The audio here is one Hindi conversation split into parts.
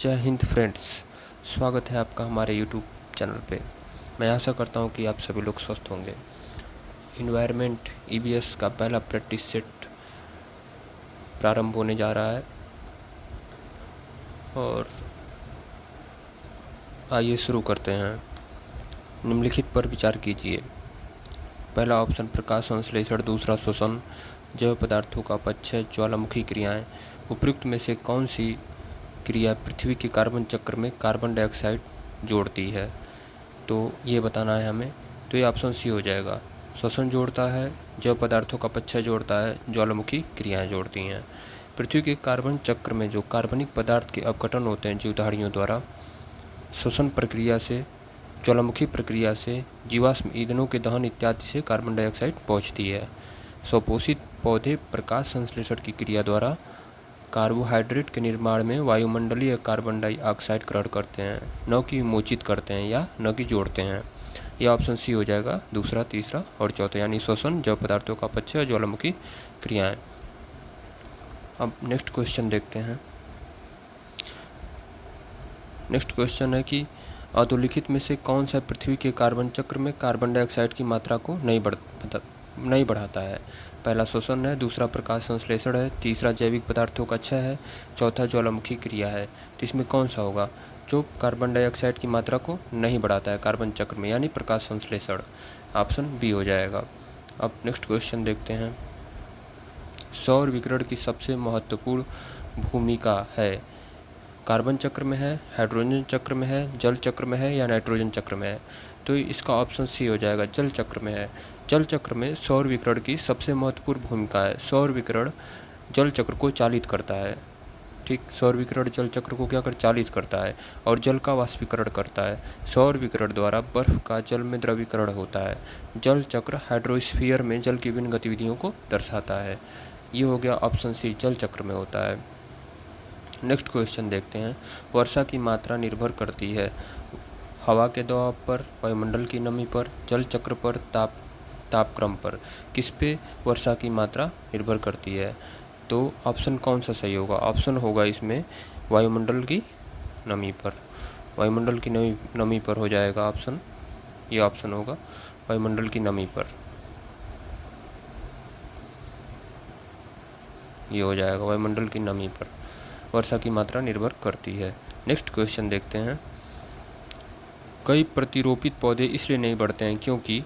जय हिंद फ्रेंड्स, स्वागत है आपका हमारे यूट्यूब चैनल पे। मैं आशा करता हूँ कि आप सभी लोग स्वस्थ होंगे। इन्वायरमेंट ईबीएस का पहला प्रैक्टिस सेट प्रारंभ होने जा रहा है और आइए शुरू करते हैं। निम्नलिखित पर विचार कीजिए। पहला ऑप्शन प्रकाश संश्लेषण, दूसरा श्वसन, जैव पदार्थों का अपक्षय, ज्वालामुखी क्रियाएं। उपयुक्त में से कौन सी क्रिया पृथ्वी के कार्बन चक्र में कार्बन डाइऑक्साइड जोड़ती है? तो ये बताना है हमें। तो ये ऑप्शन सी हो जाएगा। श्वसन जोड़ता है, जैव पदार्थों का अपक्षय जोड़ता है, ज्वालामुखी क्रियाएं जोड़ती हैं। पृथ्वी के कार्बन चक्र में जो कार्बनिक पदार्थ के अपघटन होते हैं जीवधारियों द्वारा, श्वसन प्रक्रिया से, ज्वालामुखी प्रक्रिया से, जीवाश्म ईंधनों के दहन इत्यादि से कार्बन डाइऑक्साइड पहुँचती है। स्वपोषित पौधे प्रकाश संश्लेषण की क्रिया द्वारा कार्बोहाइड्रेट के निर्माण में वायुमंडलीय कार्बन डाइऑक्साइड ग्रहण करते हैं, न कि विमोचित करते हैं या न कि जोड़ते हैं। यह ऑप्शन सी हो जाएगा, दूसरा, तीसरा और चौथा, यानी श्वसन, जैव पदार्थों का अपक्षय और ज्वालामुखी क्रियाएं। अब नेक्स्ट क्वेश्चन देखते हैं। नेक्स्ट क्वेश्चन है कि अधोलिखित में से कौन सा पृथ्वी के कार्बन चक्र में कार्बन डाइऑक्साइड की मात्रा को नहीं बढ़ाता है? पहला श्वसन है, दूसरा प्रकाश संश्लेषण है, तीसरा जैविक पदार्थों का क्षय है, चौथा ज्वालामुखी क्रिया है। तो इसमें कौन सा होगा जो कार्बन डाइऑक्साइड की मात्रा को नहीं बढ़ाता है कार्बन चक्र में, यानी प्रकाश संश्लेषण? ऑप्शन बी हो जाएगा। अब नेक्स्ट क्वेश्चन देखते हैं। सौर विकिरण की सबसे महत्वपूर्ण भूमिका है, कार्बन चक्र में है, हाइड्रोजन चक्र में है, जल चक्र में है या नाइट्रोजन चक्र में है? तो इसका ऑप्शन सी हो जाएगा, जल चक्र में है। जल चक्र में सौर विकिरण की सबसे महत्वपूर्ण भूमिका है। सौर विकिरण जल चक्र को चालित करता है। ठीक, सौर विकिरण जल चक्र को क्या कर चालित करता है और जल का वाष्पीकरण करता है। सौर विकिरण द्वारा बर्फ का जल में द्रवीकरण होता है। जल चक्र हाइड्रोस्फीयर में जल की विभिन्न गतिविधियों को दर्शाता है। ये हो गया ऑप्शन सी, जल चक्र में होता है। नेक्स्ट क्वेश्चन देखते हैं। वर्षा की मात्रा निर्भर करती है हवा के दबाव पर, वायुमंडल की नमी पर, जल चक्र पर, तापक्रम पर। किस पे वर्षा की मात्रा निर्भर करती है? तो ऑप्शन कौन सा सही होगा? ऑप्शन होगा इसमें वायुमंडल की नमी पर। वायुमंडल की नमी पर हो जाएगा ऑप्शन। ये ऑप्शन होगा वायुमंडल की नमी पर। ये हो जाएगा वायुमंडल की नमी पर वर्षा की मात्रा निर्भर करती है। नेक्स्ट क्वेश्चन देखते हैं। कई प्रतिरोपित पौधे इसलिए नहीं बढ़ते हैं क्योंकि,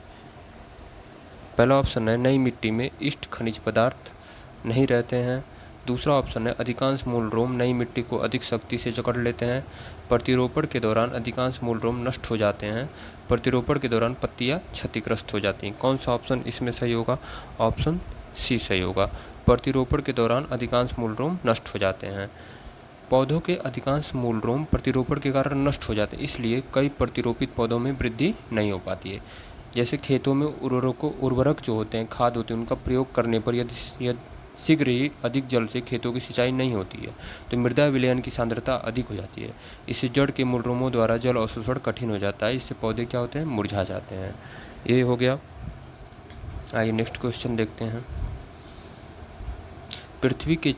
पहला ऑप्शन है नई मिट्टी में इष्ट खनिज पदार्थ नहीं रहते हैं। दूसरा ऑप्शन है अधिकांश मूलरोम नई मिट्टी को अधिक सख्ती से जकड़ लेते हैं। प्रतिरोपण के दौरान अधिकांश मूलरोम नष्ट हो जाते हैं। प्रतिरोपण के दौरान पत्तियां क्षतिग्रस्त हो जाती हैं। कौन सा ऑप्शन इसमें सही होगा? ऑप्शन सी सही होगा। प्रतिरोपण के दौरान अधिकांश मूलरोम नष्ट हो जाते हैं। पौधों के अधिकांश मूलरोम प्रतिरोपण के कारण नष्ट हो जाते हैं, इसलिए कई प्रतिरोपित पौधों में वृद्धि नहीं हो पाती है। जैसे खेतों में उर्वरक जो होते हैं, खाद होते हैं, उनका प्रयोग करने पर यदि शीघ्र ही अधिक जल से खेतों की सिंचाई नहीं होती है तो मृदा विलयन की सांद्रता अधिक हो जाती है। इससे जड़ के मूलरोमों द्वारा जल अवशोषण कठिन हो जाता है। इससे पौधे क्या होते हैं? मुरझा जाते हैं। ये हो गया। आइए नेक्स्ट क्वेश्चन देखते हैं। पृथ्वी के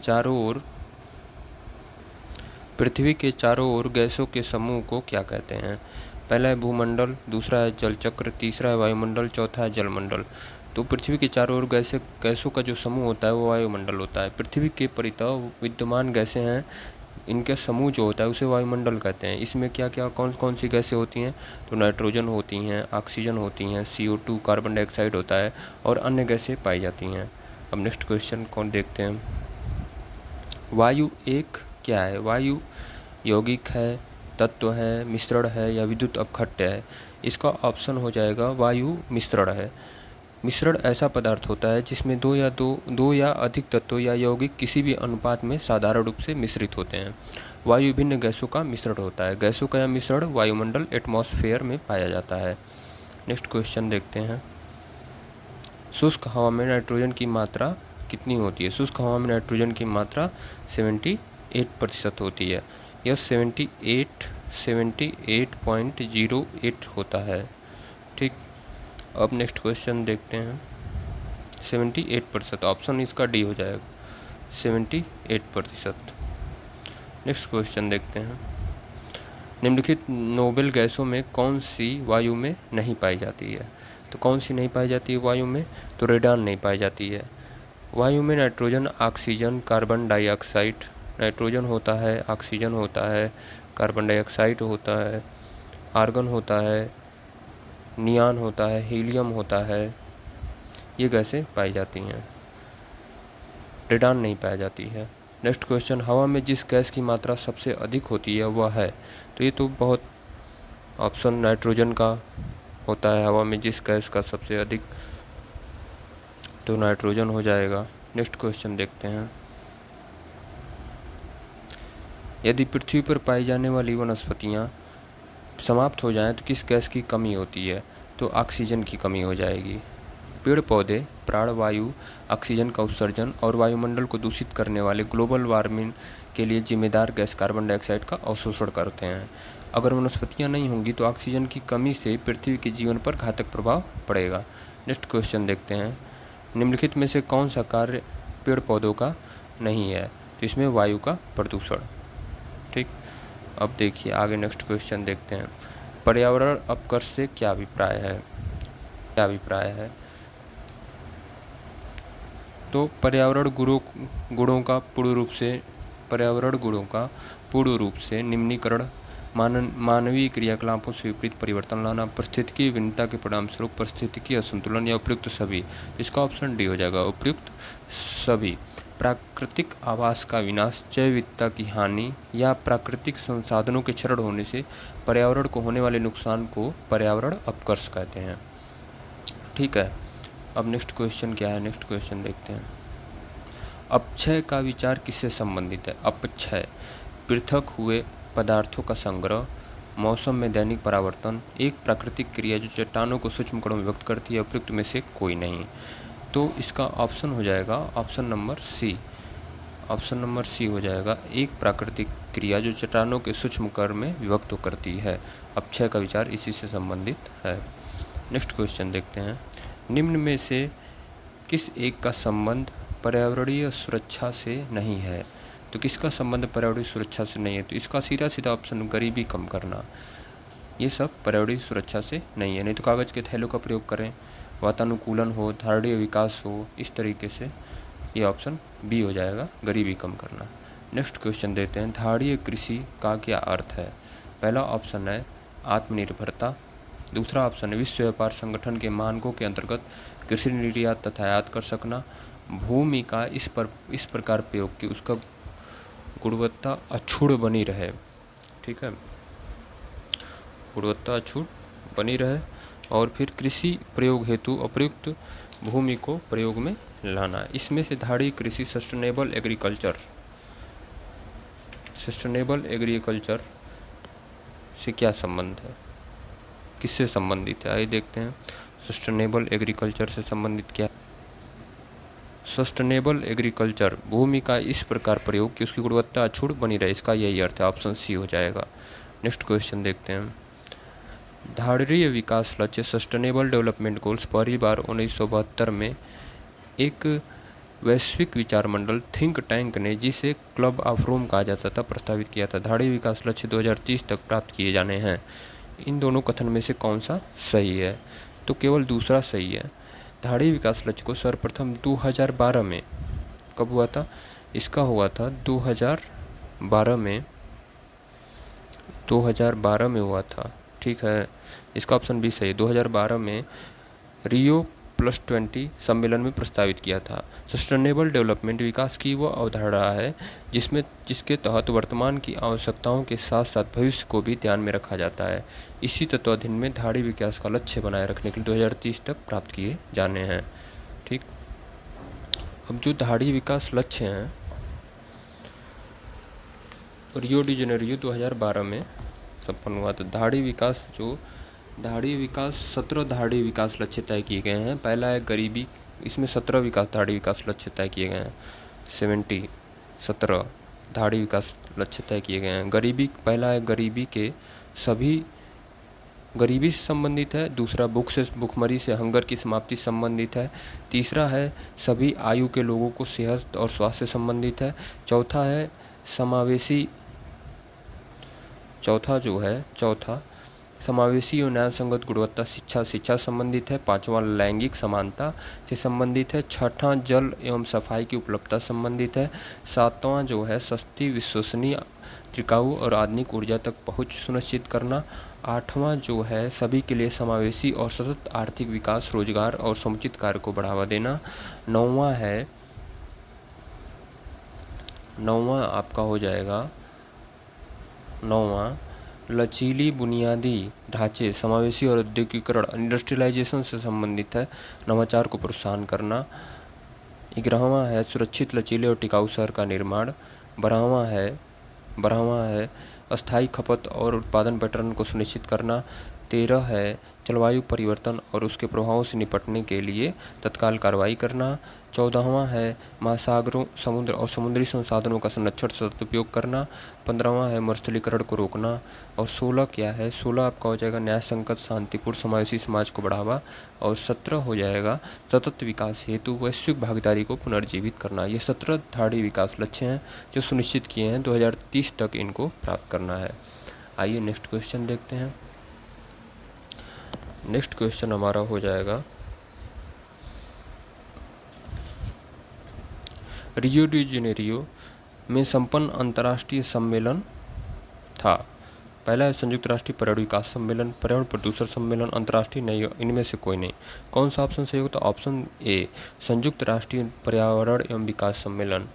चारों ओर गैसों के समूह को क्या कहते हैं? पहला है भूमंडल, दूसरा है जल चक्र, तीसरा है वायुमंडल, चौथा है जलमंडल। तो पृथ्वी के चारों ओर गैसों का जो समूह होता है वो वायुमंडल होता है। पृथ्वी के परितः विद्यमान गैसें हैं, इनका समूह जो होता है उसे वायुमंडल कहते हैं। इसमें क्या क्या कौन कौन सी गैसें होती हैं? तो नाइट्रोजन होती हैं, ऑक्सीजन होती हैं, CO2 कार्बन डाइऑक्साइड होता है और अन्य गैसें पाई जाती हैं। अब नेक्स्ट क्वेश्चन कौन देखते हैं। वायु एक क्या है? वायु यौगिक है, तत्व है, मिश्रण है या विद्युत अपघट्य है? इसका ऑप्शन हो जाएगा वायु मिश्रण है। मिश्रण ऐसा पदार्थ होता है जिसमें दो या अधिक तत्व या यौगिक किसी भी अनुपात में साधारण रूप से मिश्रित होते हैं। वायु विभिन्न गैसों का मिश्रण होता है। गैसों का यह मिश्रण वायुमंडल एटमॉस्फेयर में पाया जाता है। नेक्स्ट क्वेश्चन देखते हैं। शुष्क हवा में नाइट्रोजन की मात्रा कितनी होती है? शुष्क हवा में नाइट्रोजन की मात्रा 78% होती है। यह 78.08 होता है। ठीक, अब नेक्स्ट क्वेश्चन देखते हैं। 78%, ऑप्शन इसका डी हो जाएगा, 78%। नेक्स्ट क्वेश्चन देखते हैं। निम्नलिखित नोबेल गैसों में कौन सी वायु में नहीं पाई जाती है? तो कौन सी नहीं पाई जाती है वायु में? तो रेडान नहीं पाई जाती है। वायु में nitrogen, oxygen, carbon dioxide, nitrogen होता है, ऑक्सीजन होता है, कार्बन डाइऑक्साइड होता है, आर्गन होता है, नियान होता है, हीलियम होता है, ये गैसें पाई जाती हैं। रेडान नहीं पाई जाती है। नेक्स्ट क्वेश्चन, हवा में जिस गैस की मात्रा सबसे अधिक होती है वह है? तो ये तो बहुत ऑप्शन नाइट्रोजन का होता है हवा में जिस गैस का सबसे अधिक, तो नाइट्रोजन हो जाएगा। नेक्स्ट क्वेश्चन देखते हैं, यदि पृथ्वी पर पाई जाने वाली वनस्पतियाँ समाप्त हो जाएं तो किस गैस की कमी होती है? तो ऑक्सीजन की कमी हो जाएगी। पेड़ पौधे प्राणवायु, ऑक्सीजन का उत्सर्जन और वायुमंडल को दूषित करने वाले ग्लोबल वार्मिंग के लिए जिम्मेदार गैस कार्बन डाइऑक्साइड का अवशोषण करते हैं। अगर वनस्पतियाँ नहीं होंगी तो ऑक्सीजन की कमी से पृथ्वी के जीवन पर घातक प्रभाव पड़ेगा। नेक्स्ट क्वेश्चन देखते हैं, निम्नलिखित में से कौन सा कार्य पेड़ पौधों का नहीं है? तो इसमें वायु का प्रदूषण। ठीक, अब देखिए आगे नेक्स्ट क्वेश्चन देखते हैं, पर्यावरण अपकर्ष से क्या अभिप्राय है? क्या अभिप्राय है? तो पर्यावरण गुणों का पूर्ण रूप से निम्नीकरण, मानवीय क्रियाकलापों से विपरीत परिवर्तन लाना, पारिस्थितिकी भिन्नता के परिणामस्वरूप पारिस्थितिकी असंतुलन, या उपयुक्त सभी। इसका ऑप्शन डी हो जाएगा, उपयुक्त सभी। प्राकृतिक आवास का विनाश, जैव विविधता की हानि या प्राकृतिक संसाधनों के क्षरण होने से पर्यावरण को होने वाले नुकसान को पर्यावरण अपकर्ष कहते हैं। ठीक है, अब नेक्स्ट क्वेश्चन क्या है? नेक्स्ट क्वेश्चन देखते हैं, अपक्षय का विचार किससे संबंधित है? अपक्षय, पृथक हुए पदार्थों का संग्रह, मौसम में दैनिक परावर्तन, एक प्राकृतिक क्रिया जो चट्टानों को सूक्ष्म कणों में व्यक्त करती है, उपयुक्त में से कोई नहीं। तो इसका ऑप्शन हो जाएगा option number c. Option number c हो जाएगा, एक प्राकृतिक क्रिया जो चट्टानों के सूक्ष्म कण में विभक्त करती है। अपक्षय का विचार इसी से संबंधित है। नेक्स्ट क्वेश्चन देखते हैं, निम्न में से किस एक का संबंध पर्यावरणीय सुरक्षा से नहीं है? तो किसका संबंध पर्यावरणीय सुरक्षा से नहीं है? तो इसका सीधा सीधा ऑप्शन गरीबी कम करना। ये सब पर्यावरणीय सुरक्षा से नहीं है। नहीं तो कागज़ के थैलों का प्रयोग करें, वातानुकूलन हो, धारणीय विकास हो, इस तरीके से ये ऑप्शन बी हो जाएगा, गरीबी कम करना। नेक्स्ट क्वेश्चन देते हैं, धारणीय कृषि का क्या अर्थ है? पहला ऑप्शन है आत्मनिर्भरता, दूसरा ऑप्शन है विश्व व्यापार संगठन के मानकों के अंतर्गत कृषि निर्यात तथा आयात कर सकना, भूमि का इस प्रकार प्रयोग कि उसका गुणवत्ता अक्षुण्ण बनी रहे। ठीक है, गुणवत्ता अक्षुण्ण बनी रहे, और फिर कृषि प्रयोग हेतु अप्रयुक्त भूमि को प्रयोग में लाना। इसमें से धारणीय कृषि सस्टेनेबल एग्रीकल्चर से क्या संबंध है? किससे संबंधित है? आइए देखते हैं, सस्टेनेबल एग्रीकल्चर से संबंधित क्या? सस्टेनेबल एग्रीकल्चर, भूमि का इस प्रकार प्रयोग कि उसकी गुणवत्ता अक्षुण्ण बनी रहे, इसका यही अर्थ है। ऑप्शन सी हो जाएगा। नेक्स्ट क्वेश्चन देखते हैं, धारणीय विकास लक्ष्य सस्टेनेबल डेवलपमेंट गोल्स पहली बार 1972 में एक वैश्विक विचार मंडल थिंक टैंक ने, जिसे क्लब ऑफ रोम कहा जाता था, प्रस्तावित किया था। धारणीय विकास लक्ष्य 2030 तक प्राप्त किए जाने हैं। इन दोनों कथन में से कौन सा सही है? तो केवल दूसरा सही है। धारणीय विकास लक्ष्य को सर्वप्रथम 2012 में, कब हुआ था? इसका हुआ था 2012 में हुआ था। ठीक है, इसका ऑप्शन बी सही है। 2012 में रियो +20 सम्मेलन में प्रस्तावित किया था। सस्टेनेबल डेवलपमेंट विकास की वो अवधारणा है जिसके तहत वर्तमान की आवश्यकताओं के साथ साथ भविष्य को भी ध्यान में रखा जाता है। इसी तत्वाधीन में धारणीय विकास का लक्ष्य बनाए रखने के लिए 2030 तक प्राप्त किए जाने हैं। ठीक, अब जो धारणीय विकास लक्ष्य हैं, रियो डी जेनेरियो 2012 में संपन्न हुआ। तो धारणीय विकास 17 धारणीय विकास लक्ष्य तय किए गए हैं। पहला है गरीबी, इसमें 17 धारणीय विकास लक्ष्य तय किए गए हैं। 17 धारणीय विकास लक्ष्य तय किए गए हैं। गरीबी, पहला है गरीबी से संबंधित है। दूसरा भूखमरी से, हंगर की समाप्ति से संबंधित है। तीसरा है सभी आयु के लोगों को सेहत और स्वास्थ्य से संबंधित है। चौथा है समावेशी चौथा समावेशी और न्याय संगत गुणवत्ता शिक्षा संबंधित है। पांचवा लैंगिक समानता से संबंधित है। छठा जल एवं सफाई की उपलब्धता संबंधित है। सातवां सस्ती, विश्वसनीय, टिकाऊ और आधुनिक ऊर्जा तक पहुंच सुनिश्चित करना। आठवां सभी के लिए समावेशी और सतत आर्थिक विकास, रोजगार और समुचित कार्य को बढ़ावा देना। नौवां आपका हो जाएगा लचीली बुनियादी ढांचे, समावेशी और औद्योगिकरण, इंडस्ट्रियलाइजेशन से संबंधित है। नवाचार को प्रोत्साहन करना। 11वां है सुरक्षित, लचीले और टिकाऊ शहर का निर्माण। 12वां है अस्थायी खपत और उत्पादन पैटर्न को सुनिश्चित करना। 13 है जलवायु परिवर्तन और उसके प्रभावों से निपटने के लिए तत्काल कार्रवाई करना। 14वां है महासागरों, समुद्र और समुद्री संसाधनों का संरक्षण, सदुपयोग करना। 15वां है मरुस्थलीकरण को रोकना। और 16 आपका हो जाएगा न्याय संगत, शांतिपूर्ण, समावेशी समाज को बढ़ावा। और 17 हो जाएगा सतत विकास हेतु वैश्विक भागीदारी को पुनर्जीवित करना। ये 17 धाड़ी विकास लक्ष्य हैं जो सुनिश्चित किए हैं, 2030 तक इनको प्राप्त करना है। आइए नेक्स्ट क्वेश्चन देखते हैं। नेक्स्ट क्वेश्चन हमारा हो जाएगा रियो डी जेनेरियो में संपन्न अंतर्राष्ट्रीय सम्मेलन था। पहला है संयुक्त राष्ट्रीय पर्यावरण विकास सम्मेलन, पर्यावरण प्रदूषण सम्मेलन, अंतर्राष्ट्रीय नहीं, इनमें से कोई नहीं। कौन सा ऑप्शन सही होगा? ऑप्शन ए संयुक्त राष्ट्रीय पर्यावरण एवं विकास सम्मेलन।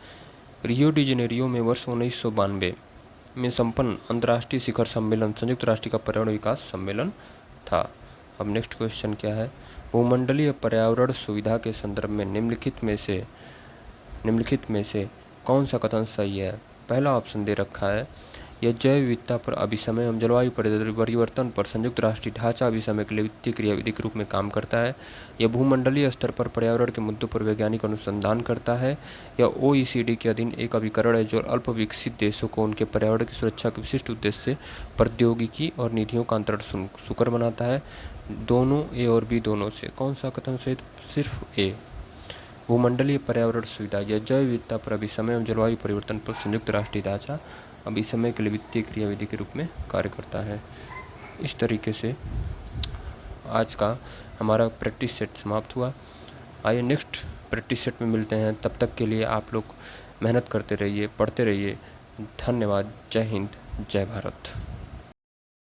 रियो डी जेनेरियो में वर्ष 1992 में संपन्न अंतर्राष्ट्रीय शिखर सम्मेलन संयुक्त राष्ट्र का पर्यावरण विकास सम्मेलन था। अब नेक्स्ट क्वेश्चन क्या है? भूमंडलीय पर्यावरण सुविधा के संदर्भ में निम्नलिखित में से कौन सा कथन सही है? पहला ऑप्शन दे रखा है, यह जैव विविधता पर अभिसमय एवं जलवायु परिवर्तन पर संयुक्त राष्ट्रीय ढांचा अभिसमय के लिए वित्तीय क्रियाविधि के रूप में काम करता है। यह भूमंडलीय स्तर पर पर्यावरण के मुद्दों पर वैज्ञानिक अनुसंधान करता है। यह OECD के अधीन एक अभिकरण है जो अल्प विकसित देशों को उनके पर्यावरण की सुरक्षा के विशिष्ट उद्देश्य से प्रौद्योगिकी और नीतियों का अंतरण सुकर बनाता है। दोनों ए और बी दोनों से कौन सा कथन सही? सिर्फ ए। भूमंडलीय पर्यावरण सुविधा यह जैव विविधता पर अभिसमय एवं जलवायु परिवर्तन पर संयुक्त राष्ट्रीय ढांचा अभिसमय के लिए वित्तीय क्रियाविधि के रूप में कार्य करता है। इस तरीके से आज का हमारा प्रैक्टिस सेट समाप्त हुआ। आइए नेक्स्ट प्रैक्टिस सेट में मिलते हैं। तब तक के लिए आप लोग मेहनत करते रहिए, पढ़ते रहिए। धन्यवाद। जय हिंद, जय भारत।